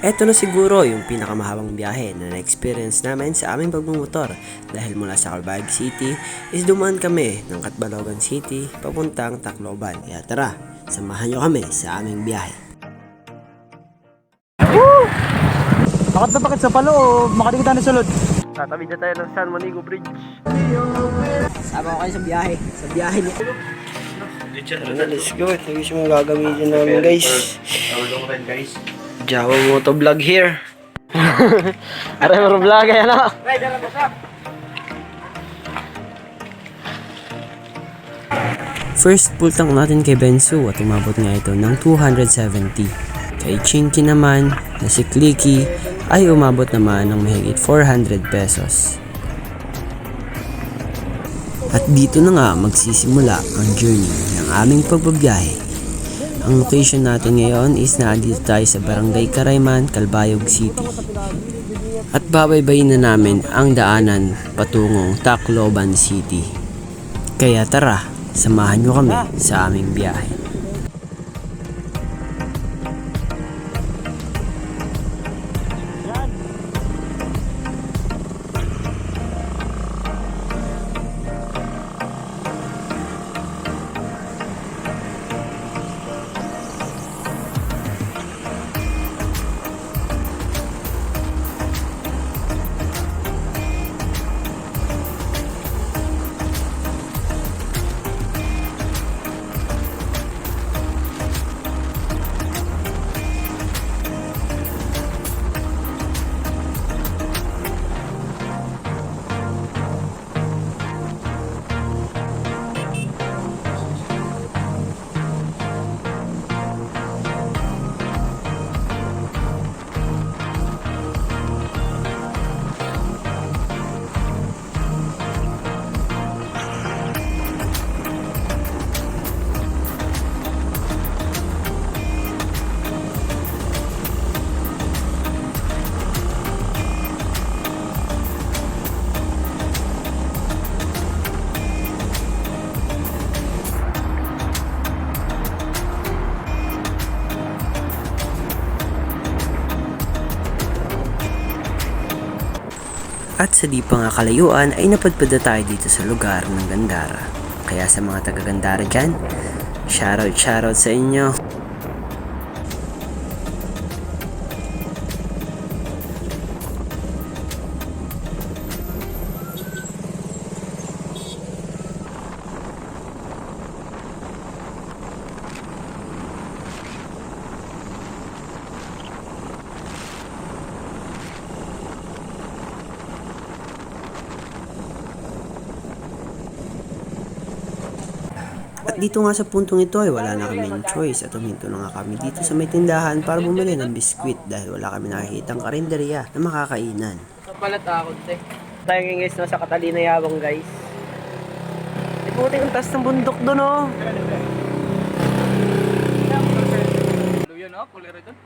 Ito na siguro yung pinakamahabang biyahe na na-experience namin sa aming pagmumotor dahil mula sa Calbayog City is dumaan kami ng Catbalogan City papuntang Tacloban. Kaya tara, samahan nyo kami sa aming biyahe. Bakit na bakit sa palo o makadikita na sulod? Tatabi na tayo ng San Monigo Bridge. Sama ko kayo sa biyahe niya. Let's go, ito yung mga gagamitin namin guys. Jawa Motovlog here. Aray mo vlog yan o. First pull tank natin kay Bensu at umabot nga ito ng 270. Kay Chinky naman na si Clicky ay umabot naman ng mahigit 400 pesos. At dito na nga magsisimula ang journey ng aming pagbabiyahe. Ang location natin ngayon is nandito tayo sa Barangay Carayman, Calbayog City. At babaybayin na namin ang daanan patungong Tacloban City. Kaya tara, samahan nyo kami sa aming biyahe. At sa di pa nga kalayuan ay napadpad na tayo dito sa lugar ng Gandara. Kaya sa mga taga Gandara dyan, shoutout sa inyo. At dito nga sa puntong ito ay wala na kaming choice at huminto na nga kami dito sa may tindahan para bumili ng biskwit dahil wala kami nakikitang karinderya na makakainan. Sa pala takot eh. Tayo ngayon guys no, sa Catalina Yabang guys. Iputi ang taas ng bundok doon oh. Luyan oh, kulero doon.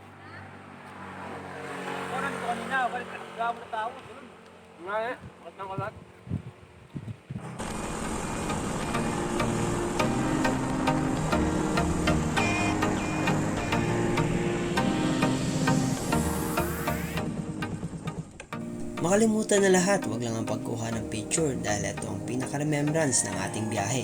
Parang ito kanina, balik ka mo na tao. Nga eh, kat ng kalat. Makalimutan na lahat, wag lang ang pagkuha ng picture dahil ito ang pinaka-remembrance ng ating biyahe.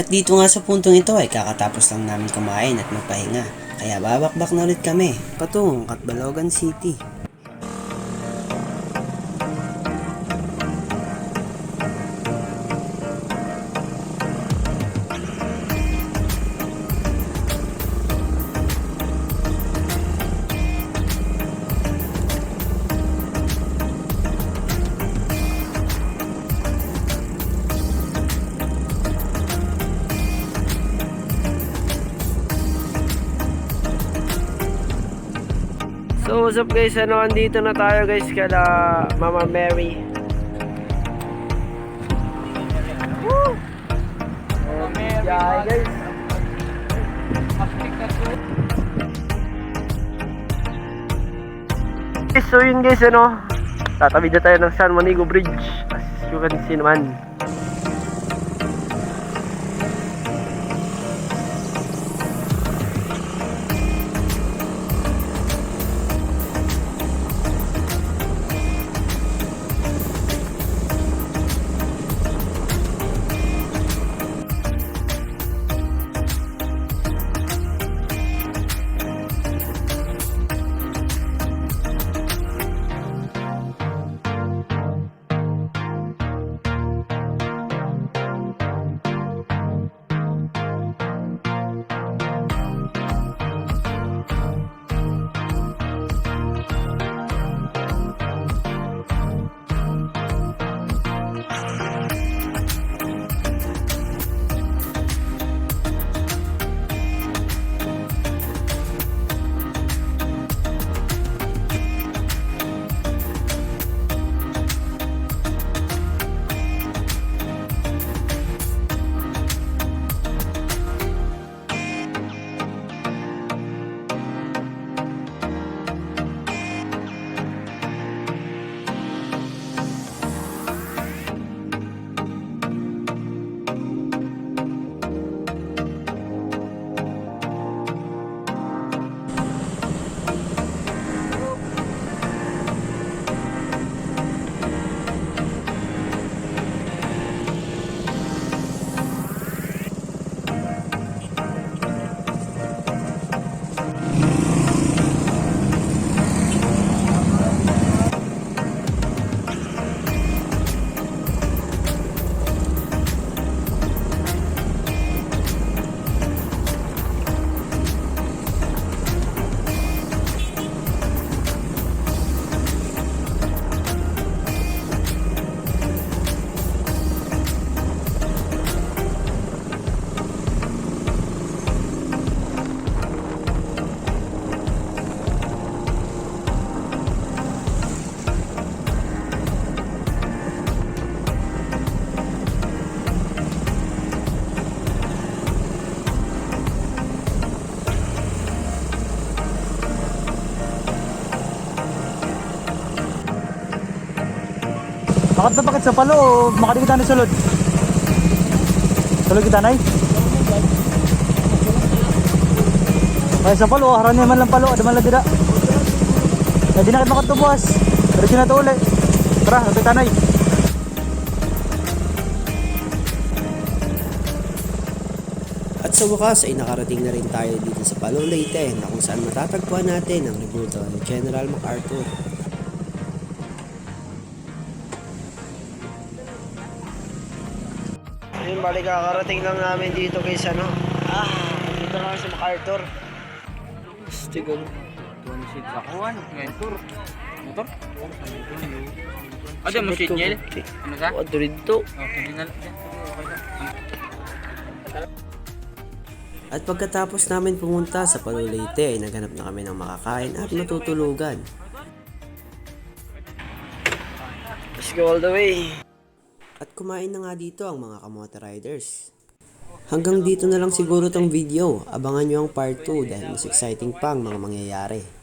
At dito nga sa puntong ito ay kakatapos lang namin kumain at magpahinga. Kaya babakbak na ulit kami patungong Catbalogan City. So what's up guys, andito na tayo guys kala Mama Mary. Woo! Mama Mary guys. So yun guys, tatabi na tayo ng San Monigo Bridge, as you can see naman. Bakit na bakit sa palo o makati kita ni sulod? Sulod kita nay? Kaya sa palo, haran niya man lang palo, ada man lang dira. Eh di na kita makatubuas. Diretso na to uli. Tara, ito tanay. At sa wakas ay nakarating na rin tayo dito sa Palo Leyte na kung saan matatagpuan natin ang tributo ni General MacArthur. Ayun, bali kakarating lang namin dito kay Sano. Dito lang si MacArthur. Stigal. Lakuan, mentor. Motor? Ada mo sheet niya? Ano ka? O, dito. Okay, na lang. At pagkatapos namin pumunta sa Palo Leyte ay naghanap na kami ng makakain at matutulugan. Let's go all the way! At kumain na nga dito ang mga kamote riders. Hanggang dito na lang siguro tong video. Abangan nyo ang part 2 dahil mas exciting pa ang mga mangyayari.